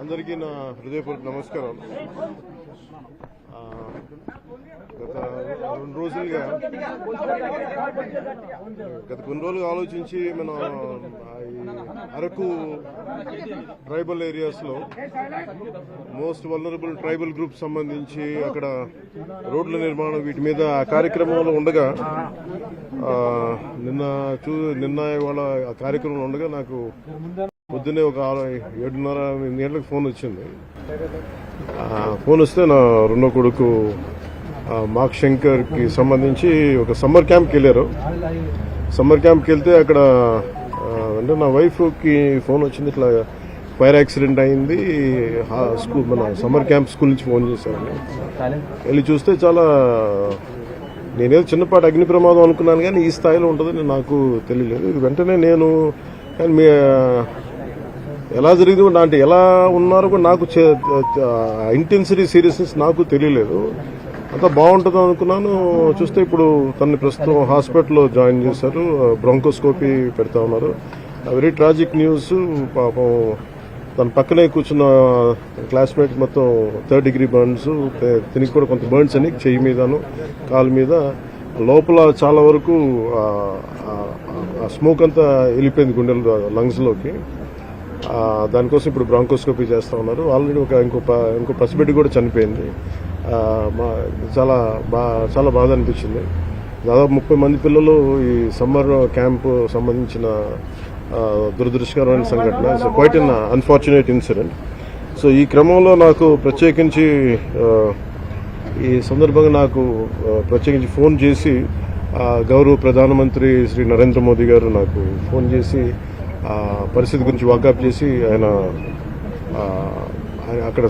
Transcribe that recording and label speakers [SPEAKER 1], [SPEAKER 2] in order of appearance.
[SPEAKER 1] అందరికీ నా హృదయపూర్వక నమస్కారం. గత కొన్ని రోజులుగా ఆలోచించి మనం అరకు ట్రైబల్ ఏరియాస్లో మోస్ట్ వల్నరబుల్ ట్రైబల్ గ్రూప్ సంబంధించి అక్కడ రోడ్ల నిర్మాణం వీటి మీద ఆ కార్యక్రమంలో ఉండగా నిన్న ఇవాళ ఆ కార్యక్రమంలో ఉండగా నాకు పొద్దున్నే ఒక 7:30-8 గంటలకు ఫోన్ వచ్చింది. ఫోన్ వస్తే నా రెండో కొడుకు మార్క్ శంకర్కి సంబంధించి ఒక సమ్మర్ క్యాంప్కి వెళ్ళారు. సమ్మర్ క్యాంప్కి వెళ్తే అక్కడ అంటే నా వైఫ్కి ఫోన్ వచ్చింది, ఇట్లా ఫైర్ యాక్సిడెంట్ అయింది, స్కూల్ మన సమ్మర్ క్యాంప్ స్కూల్ నుంచి ఫోన్ చేశాను. వెళ్ళి చూస్తే చాలా నేనేదో చిన్నపాటి అగ్ని ప్రమాదం అనుకున్నాను, కానీ ఈ స్థాయిలో ఉంటుందని నాకు తెలియలేదు. వెంటనే నేను కానీ ఎలా జరిగింది అంటే ఎలా ఉన్నారో కూడా నాకు ఇంటెన్సిటీ సీరియస్నెస్ నాకు తెలియలేదు. అంతా బాగుంటుంది అనుకున్నాను. చూస్తే ఇప్పుడు తనని ప్రస్తుతం హాస్పిటల్లో జాయిన్ చేశారు, బ్రాంకోస్కోపీ పెడతా ఉన్నారు. Very tragic news. పాపం తన పక్కనే కూర్చున్న క్లాస్మేట్ మొత్తం 3rd degree బర్న్స్, తినికి కూడా కొంత బర్న్స్ అని చెయ్యి మీదను కాలు మీద, లోపల చాలా వరకు స్మోక్ అంతా వెళ్ళిపోయింది గుండెల లంగ్స్లోకి. దానికోసం ఇప్పుడు బ్రాంకోస్కోపీ చేస్తా ఉన్నారు. ఆల్రెడీ ఇంకో పసిబిడ్డ కూడా చనిపోయింది. చాలా బాధ అనిపించింది. దాదాపు 30 మంది పిల్లలు ఈ సమ్మర్ క్యాంపు సంబంధించిన దురదృష్టకరమైన సంఘటన. It's quite an unfortunate incident. So ఈ క్రమంలో నాకు ప్రత్యేకించి ఈ సందర్భంగా నాకు ప్రత్యేకించి ఫోన్ చేసి గౌరవ ప్రధానమంత్రి శ్రీ నరేంద్ర మోదీ గారు నాకు ఫోన్ చేసి పరిస్థితి గురించి వాకప్ చేసి ఆయన అక్కడ